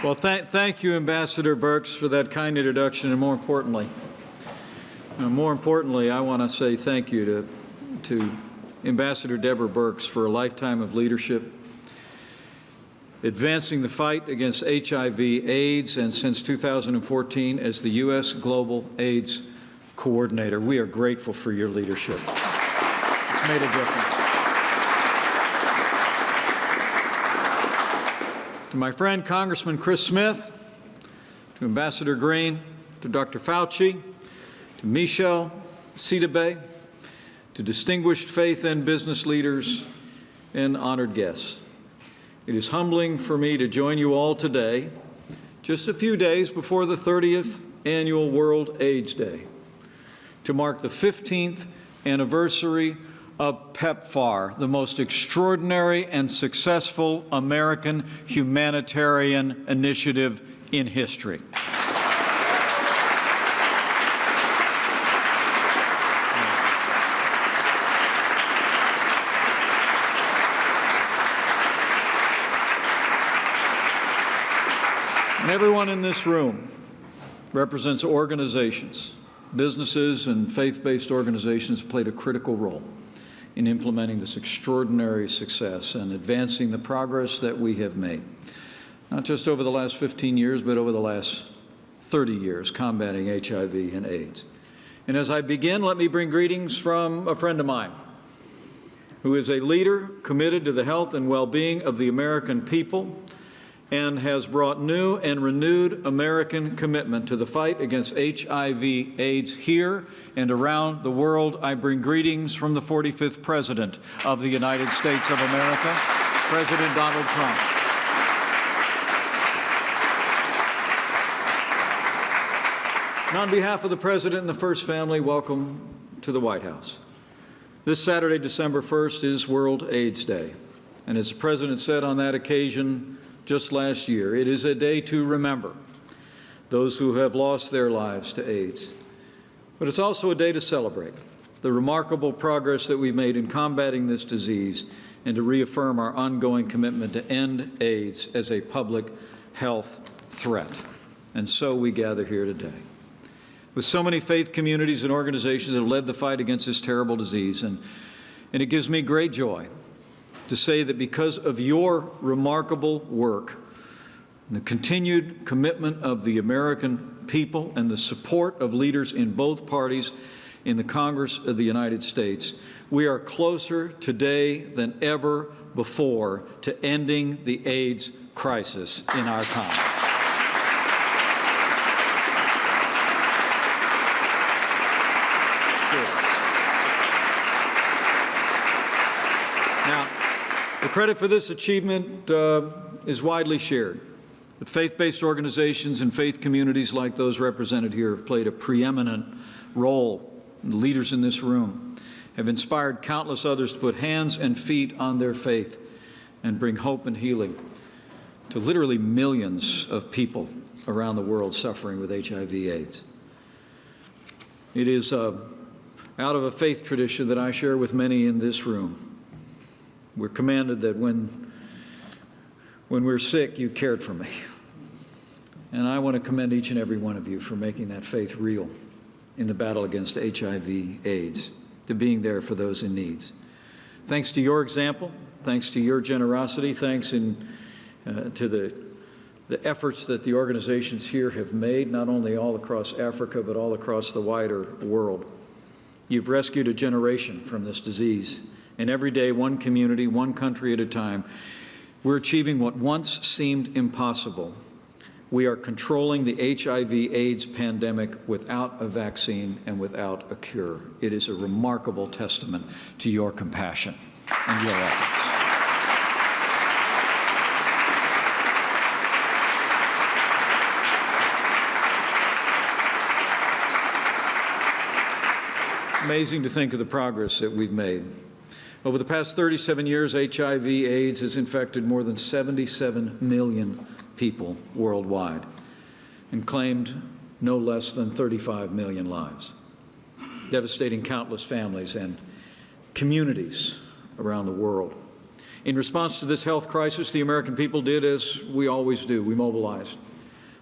Well, thank you, Ambassador Birx, for that kind introduction, and more importantly, I want to say thank you to Ambassador Deborah Birx for a lifetime of leadership, advancing the fight against HIV/AIDS, and since 2014 as the U.S. Global AIDS Coordinator. We are grateful for your leadership. It's made a difference. To my friend Congressman Chris Smith, to Ambassador Green, to Dr. Fauci, to Michel Sidibe, to distinguished faith and business leaders and honored guests. It is humbling for me to join you all today, just a few days before the 30th Annual World AIDS Day, to mark the 15th anniversary of PEPFAR, the most extraordinary and successful American humanitarian initiative in history. And everyone in this room represents organizations, businesses, and faith-based organizations that played a critical role in implementing this extraordinary success and advancing the progress that we have made, not just over the last 15 years, but over the last 30 years, combating HIV and AIDS. And as I begin, let me bring greetings from a friend of mine who is a leader committed to the health and well-being of the American people and has brought new and renewed American commitment to the fight against HIV/AIDS here and around the world. I bring greetings from the 45th President of the United States of America, President Donald Trump. And on behalf of the President and the First Family, welcome to the White House. This Saturday, December 1st, is World AIDS Day. And as the President said on that occasion just last year, it is a day to remember those who have lost their lives to AIDS. But it's also a day to celebrate the remarkable progress that we've made in combating this disease and to reaffirm our ongoing commitment to end AIDS as a public health threat. And so we gather here today with so many faith communities and organizations that have led the fight against this terrible disease. And it gives me great joy to say that because of your remarkable work, the continued commitment of the American people and the support of leaders in both parties in the Congress of the United States, we are closer today than ever before to ending the AIDS crisis in our time. Now, the credit for this achievement is widely shared. But faith-based organizations and faith communities like those represented here have played a preeminent role. The leaders in this room have inspired countless others to put hands and feet on their faith and bring hope and healing to literally millions of people around the world suffering with HIV/AIDS. It is out of a faith tradition that I share with many in this room. We're commanded that when we're sick, you cared for me. And I want to commend each and every one of you for making that faith real in the battle against HIV/AIDS, to being there for those in need. Thanks to your example, thanks to your generosity, thanks to the efforts that the organizations here have made, not only all across Africa, but all across the wider world. You've rescued a generation from this disease. And every day, one community, one country at a time, we're achieving what once seemed impossible. We are controlling the HIV/AIDS pandemic without a vaccine and without a cure. It is a remarkable testament to your compassion and your efforts. Amazing to think of the progress that we've made. Over the past 37 years, HIV/AIDS has infected more than 77 million people worldwide and claimed no less than 35 million lives, devastating countless families and communities around the world. In response to this health crisis, the American people did as we always do. We mobilized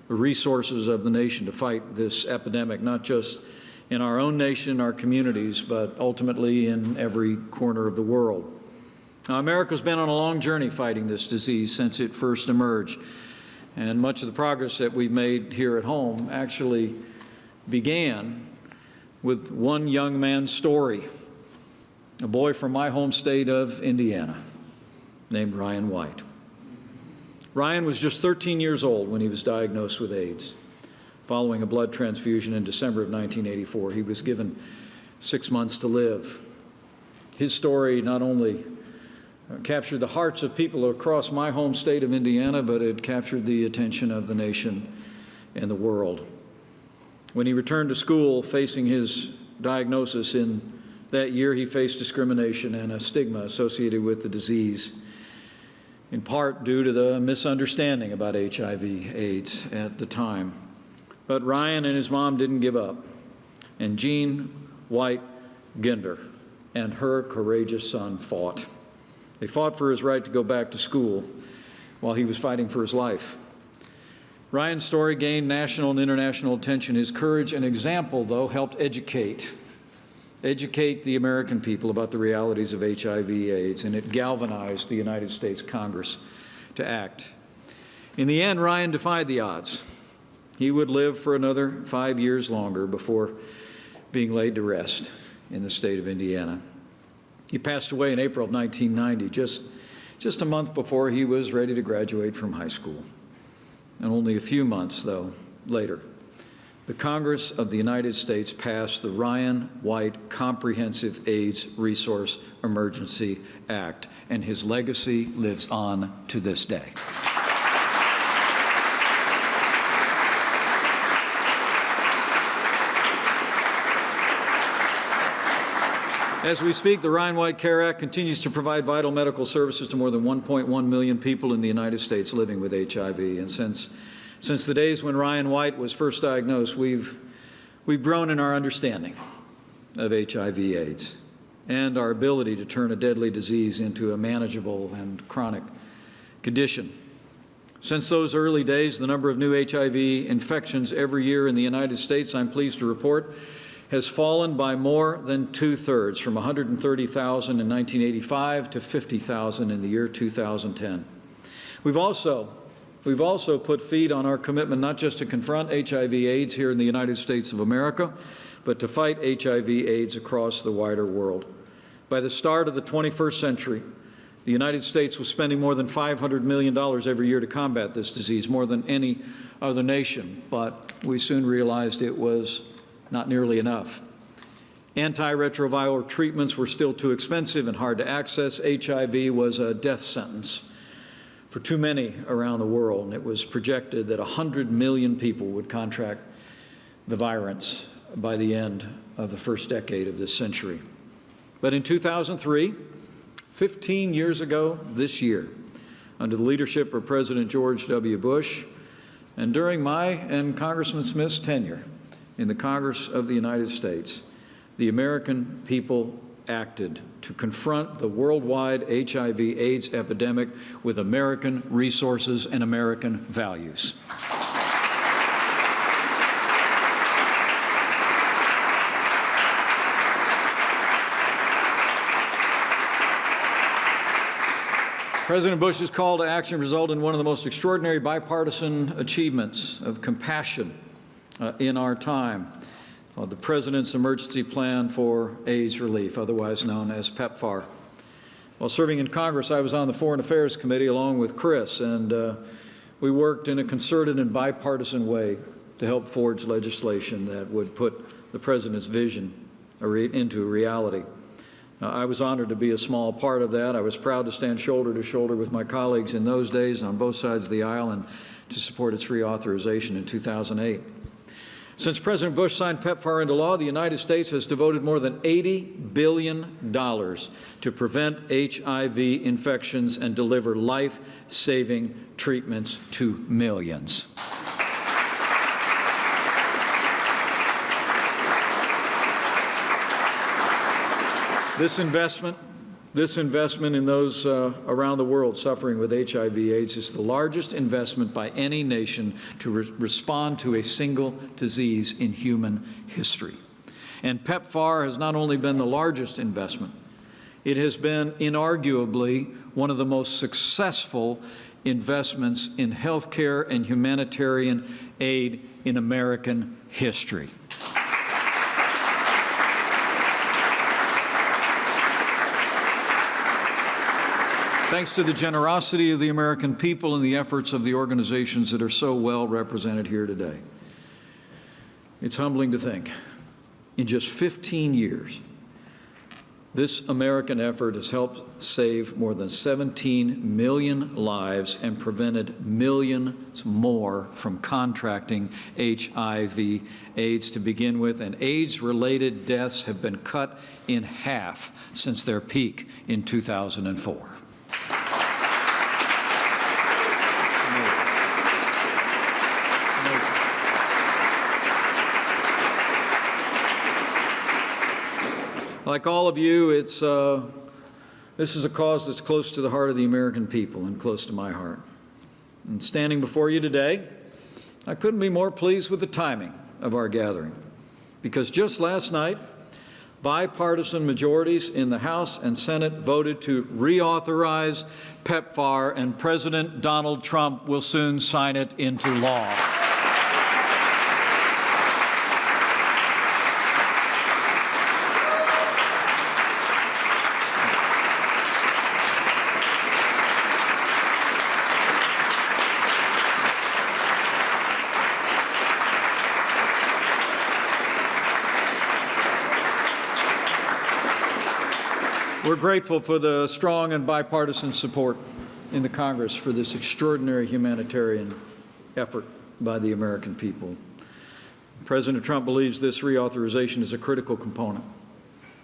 the resources of the nation to fight this epidemic, not just in our own nation, our communities, but ultimately in every corner of the world. Now, America's been on a long journey fighting this disease since it first emerged, and much of the progress that we've made here at home actually began with one young man's story, a boy from my home state of Indiana named Ryan White. Ryan was just 13 years old when he was diagnosed with AIDS. Following a blood transfusion in December of 1984, he was given 6 months to live. His story not only captured the hearts of people across my home state of Indiana, but it captured the attention of the nation and the world. When he returned to school facing his diagnosis in that year, he faced discrimination and a stigma associated with the disease, in part due to the misunderstanding about HIV/AIDS at the time. But Ryan and his mom didn't give up, and Jean White Ginder and her courageous son fought. They fought for his right to go back to school while he was fighting for his life. Ryan's story gained national and international attention. His courage and example, though, helped educate the American people about the realities of HIV/AIDS, and it galvanized the United States Congress to act. In the end, Ryan defied the odds. He would live for another 5 years longer before being laid to rest in the state of Indiana. He passed away in April of 1990, just a month before he was ready to graduate from high school. And only a few months, though, later, the Congress of the United States passed the Ryan White Comprehensive AIDS Resource Emergency Act, and his legacy lives on to this day. As we speak, the Ryan White Care Act continues to provide vital medical services to more than 1.1 million people in the United States living with HIV. And since the days when Ryan White was first diagnosed, we've grown in our understanding of HIV/AIDS and our ability to turn a deadly disease into a manageable and chronic condition. Since those early days, the number of new HIV infections every year in the United States, I'm pleased to report, has fallen by more than 2/3, from 130,000 in 1985 to 50,000 in the year 2010. We've also put feet on our commitment not just to confront HIV/AIDS here in the United States of America, but to fight HIV/AIDS across the wider world. By the start of the 21st century, the United States was spending more than $500 million every year to combat this disease, more than any other nation, but we soon realized it was not nearly enough. Antiretroviral treatments were still too expensive and hard to access. HIV was a death sentence for too many around the world, and it was projected that 100 million people would contract the virus by the end of the first decade of this century. But in 2003, 15 years ago this year, under the leadership of President George W. Bush, and during my and Congressman Smith's tenure in the Congress of the United States, the American people acted to confront the worldwide HIV/AIDS epidemic with American resources and American values. President Bush's call to action resulted in one of the most extraordinary bipartisan achievements of compassion in our time, the President's Emergency Plan for AIDS Relief, otherwise known as PEPFAR. While serving in Congress, I was on the Foreign Affairs Committee along with Chris, and we worked in a concerted and bipartisan way to help forge legislation that would put the President's vision into reality. I was honored to be a small part of that. I was proud to stand shoulder to shoulder with my colleagues in those days on both sides of the aisle and to support its reauthorization in 2008. Since President Bush signed PEPFAR into law, the United States has devoted more than $80 billion to prevent HIV infections and deliver life-saving treatments to millions. This investment This investment in those around the world suffering with HIV/AIDS is the largest investment by any nation to respond to a single disease in human history. And PEPFAR has not only been the largest investment, it has been inarguably one of the most successful investments in healthcare and humanitarian aid in American history. Thanks to the generosity of the American people and the efforts of the organizations that are so well represented here today. It's humbling to think, in just 15 years, this American effort has helped save more than 17 million lives and prevented millions more from contracting HIV/AIDS to begin with, and AIDS-related deaths have been cut in half since their peak in 2004. Like all of you, this is a cause that's close to the heart of the American people and close to my heart. And standing before you today, I couldn't be more pleased with the timing of our gathering, because just last night, bipartisan majorities in the House and Senate voted to reauthorize PEPFAR, and President Donald Trump will soon sign it into law. We're grateful for the strong and bipartisan support in the Congress for this extraordinary humanitarian effort by the American people. President Trump believes this reauthorization is a critical component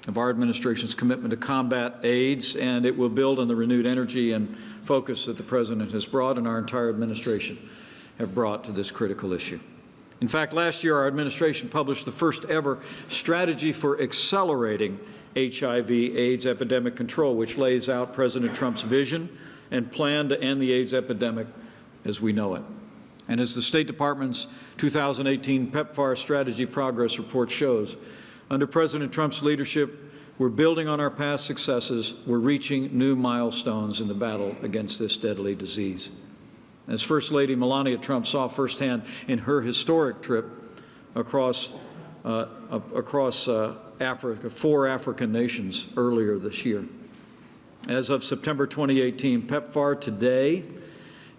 of our administration's commitment to combat AIDS, and it will build on the renewed energy and focus that the President has brought and our entire administration have brought to this critical issue. In fact, last year our administration published the first ever strategy for accelerating HIV/AIDS epidemic control, which lays out President Trump's vision and plan to end the AIDS epidemic as we know it. And as the State Department's 2018 PEPFAR Strategy Progress Report shows, under President Trump's leadership, we're building on our past successes. We're reaching new milestones in the battle against this deadly disease. As First Lady Melania Trump saw firsthand in her historic trip across Africa, 4 African nations earlier this year. As of September 2018, PEPFAR today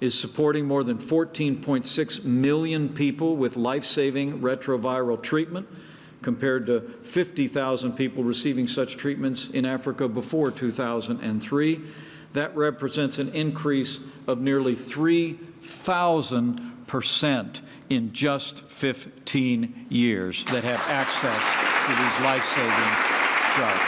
is supporting more than 14.6 million people with life-saving retroviral treatment, compared to 50,000 people receiving such treatments in Africa before 2003. That represents an increase of nearly 3,000% in just 15 years that have access to these life-saving drugs.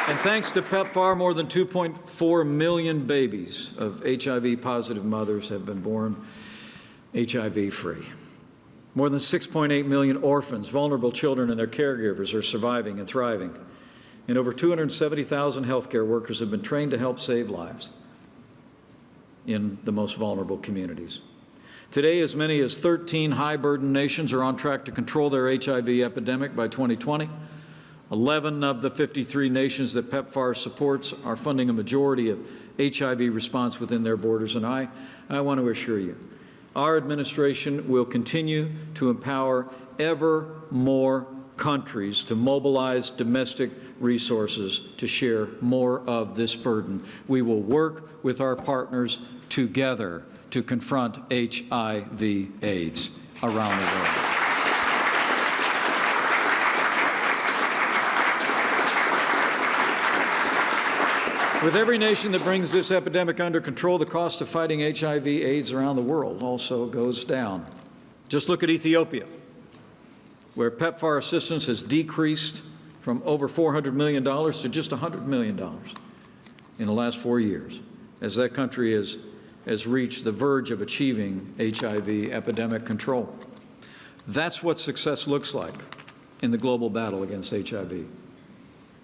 And thanks to PEPFAR, more than 2.4 million babies of HIV-positive mothers have been born HIV-free. More than 6.8 million orphans, vulnerable children, and their caregivers are surviving and thriving. And over 270,000 healthcare workers have been trained to help save lives in the most vulnerable communities. Today, as many as 13 high-burden nations are on track to control their HIV epidemic by 2020. 11 of the 53 nations that PEPFAR supports are funding a majority of HIV response within their borders. And I want to assure you, our administration will continue to empower ever more countries to mobilize domestic resources to share more of this burden. We will work with our partners together to confront HIV/AIDS around the world. With every nation that brings this epidemic under control, the cost of fighting HIV/AIDS around the world also goes down. Just look at Ethiopia, where PEPFAR assistance has decreased from over $400 million to just $100 million in the last 4 years, as that country has reached the verge of achieving HIV epidemic control. That's what success looks like in the global battle against HIV.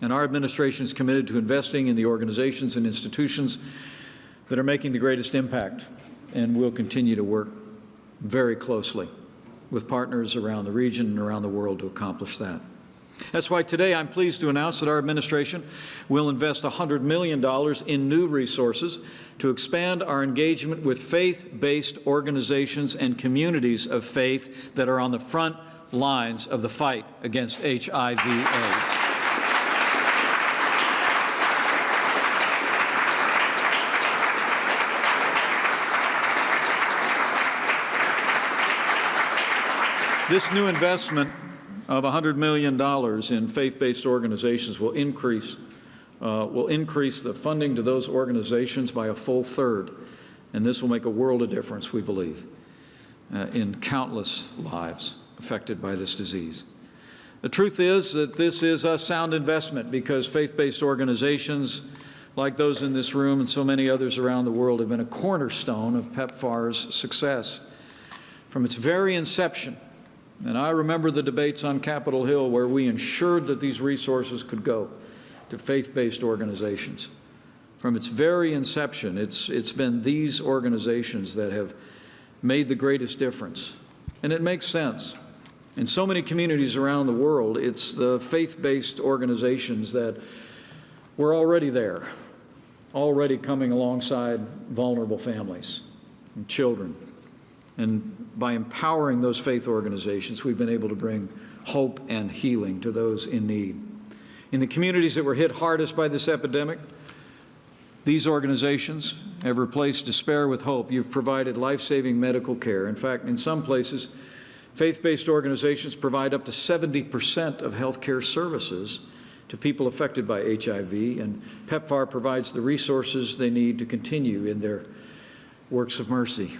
And our administration is committed to investing in the organizations and institutions that are making the greatest impact, and we'll continue to work very closely with partners around the region and around the world to accomplish that. That's why today I'm pleased to announce that our administration will invest $100 million in new resources to expand our engagement with faith-based organizations and communities of faith that are on the front lines of the fight against HIV/AIDS. This new investment of $100 million in faith-based organizations will increase the funding to those organizations by a full third, and this will make a world of difference, we believe, in countless lives affected by this disease. The truth is that this is a sound investment because faith-based organizations like those in this room and so many others around the world have been a cornerstone of PEPFAR's success. From its very inception, and I remember the debates on Capitol Hill where we ensured that these resources could go to faith-based organizations. From its very inception, it's been these organizations that have made the greatest difference. And it makes sense. In so many communities around the world, it's the faith-based organizations that were already there, already coming alongside vulnerable families and children. And by empowering those faith organizations, we've been able to bring hope and healing to those in need. In the communities that were hit hardest by this epidemic, these organizations have replaced despair with hope. You've provided life-saving medical care. In fact, in some places, faith-based organizations provide up to 70% of health care services to people affected by HIV, and PEPFAR provides the resources they need to continue in their works of mercy.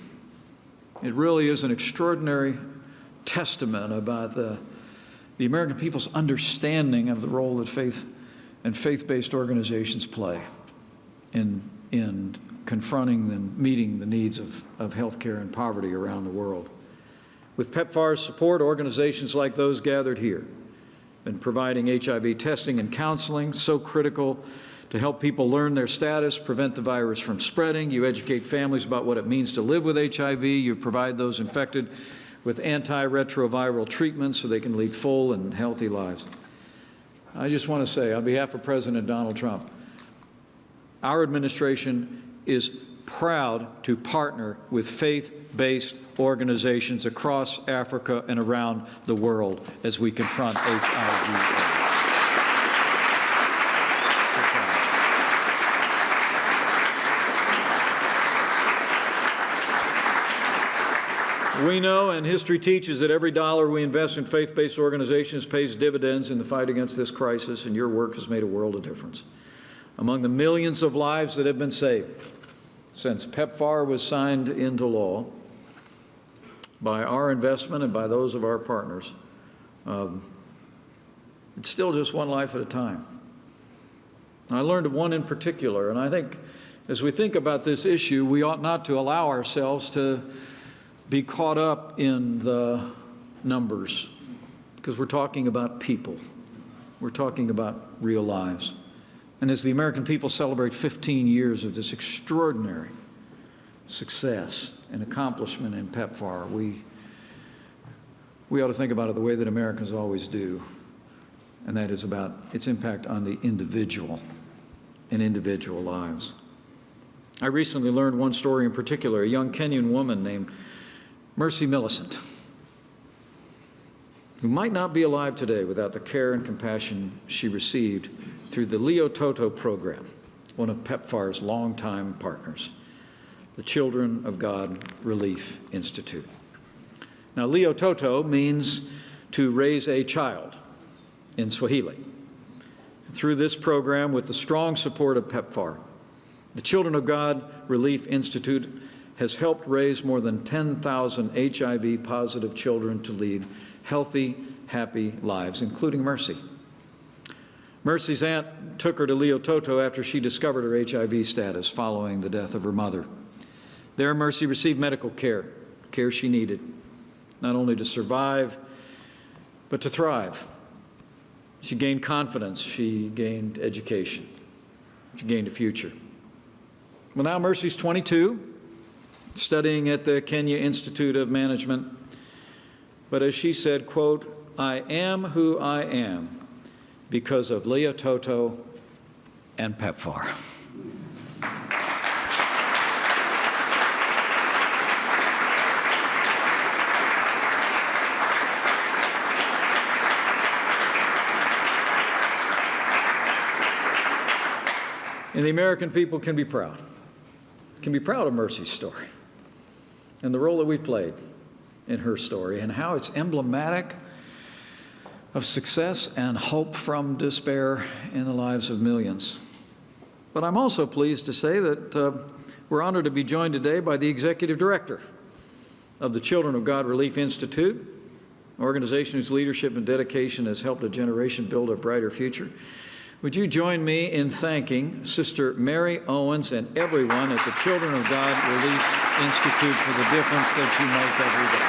It really is an extraordinary testament about the American people's understanding of the role that faith and faith-based organizations play in confronting and meeting the needs of health care and poverty around the world. With PEPFAR's support, organizations like those gathered here been providing HIV testing and counseling, so critical to help people learn their status, prevent the virus from spreading. You educate families about what it means to live with HIV. You provide those infected with antiretroviral treatments so they can lead full and healthy lives. I just want to say, on behalf of President Donald Trump, our administration is proud to partner with faith-based organizations across Africa and around the world as we confront HIV/AIDS. We know, and history teaches, that every dollar we invest in faith-based organizations pays dividends in the fight against this crisis, and your work has made a world of difference. Among the millions of lives that have been saved since PEPFAR was signed into law by our investment and by those of our partners, it's still just one life at a time. And I learned of one in particular, and I think as we think about this issue, we ought not to allow ourselves to be caught up in the numbers, because we're talking about people. We're talking about real lives. And as the American people celebrate 15 years of this extraordinary success and accomplishment in PEPFAR, we ought to think about it the way that Americans always do, and that is about its impact on the individual and individual lives. I recently learned one story in particular, a young Kenyan woman named Mercy Millicent, who might not be alive today without the care and compassion she received through the Leo Toto program, one of PEPFAR's longtime partners, the Children of God Relief Institute. Now, Leo Toto means to raise a child in Swahili. Through this program, with the strong support of PEPFAR, the Children of God Relief Institute has helped raise more than 10,000 HIV-positive children to lead healthy, happy lives, including Mercy. Mercy's aunt took her to Leo Toto after she discovered her HIV status following the death of her mother. There, Mercy received medical care she needed. not only to survive, but to thrive. She gained confidence. She gained education. She gained a future. Well, now Mercy's 22, studying at the Kenya Institute of Management. But as she said, quote, "I am who I am because of Leah Toto and PEPFAR." And the American people can be proud of Mercy's story and the role that we played in her story and how it's emblematic of success and hope from despair in the lives of millions. But I'm also pleased to say that we're honored to be joined today by the executive director of the Children of God Relief Institute, an organization whose leadership and dedication has helped a generation build a brighter future. Would you join me in thanking Sister Mary Owens and everyone at the Children of God Relief Institute for the difference that you make every day?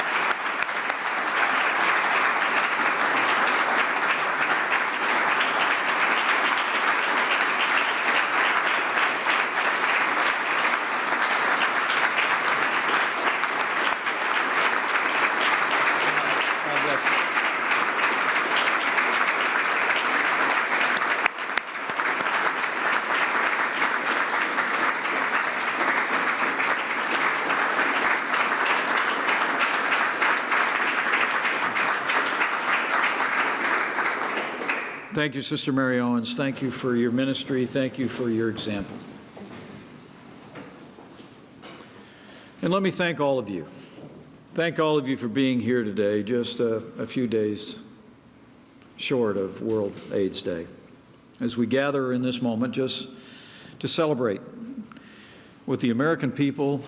Thank you, Sister Mary Owens. Thank you for your ministry. Thank you for your example. And let me thank all of you. Thank all of you for being here today, just a few days short of World AIDS Day, as we gather in this moment just to celebrate what the American people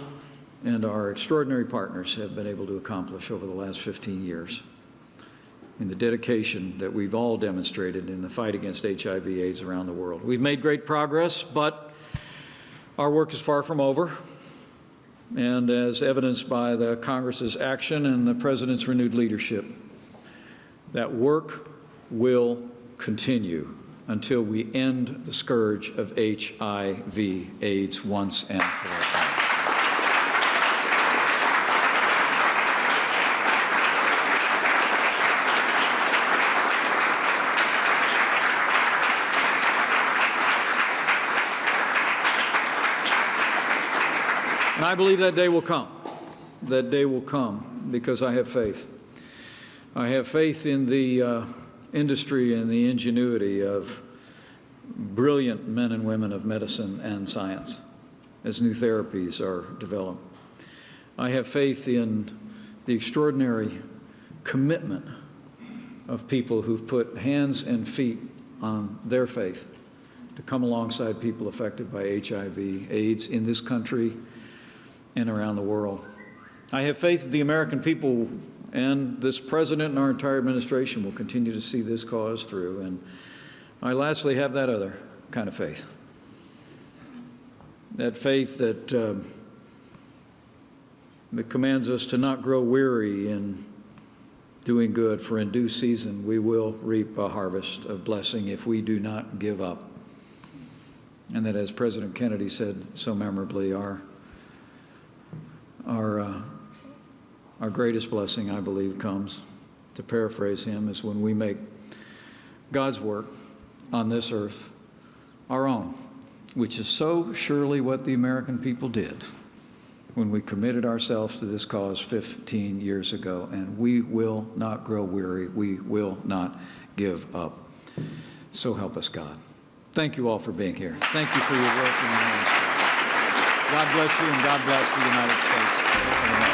and our extraordinary partners have been able to accomplish over the last 15 years. In the dedication that we've all demonstrated in the fight against HIV/AIDS around the world. We've made great progress, but our work is far from over. And as evidenced by the Congress's action and the President's renewed leadership, that work will continue until we end the scourge of HIV/AIDS once and for all. And I believe that day will come. That day will come because I have faith. I have faith in the industry and the ingenuity of brilliant men and women of medicine and science as new therapies are developed. I have faith in the extraordinary commitment of people who've put hands and feet on their faith to come alongside people affected by HIV/AIDS in this country and around the world. I have faith that the American people and this President and our entire administration will continue to see this cause through. And I lastly have that other kind of faith. That faith that commands us to not grow weary in doing good, for in due season we will reap a harvest of blessing if we do not give up. And that, as President Kennedy said so memorably, our greatest blessing, I believe, comes, to paraphrase him, is when we make God's work on this earth our own, which is so surely what the American people did when we committed ourselves to this cause 15 years ago. And we will not grow weary. We will not give up. So help us God. Thank you all for being here. Thank you for your work in the ministry. God bless you, and God bless the United States.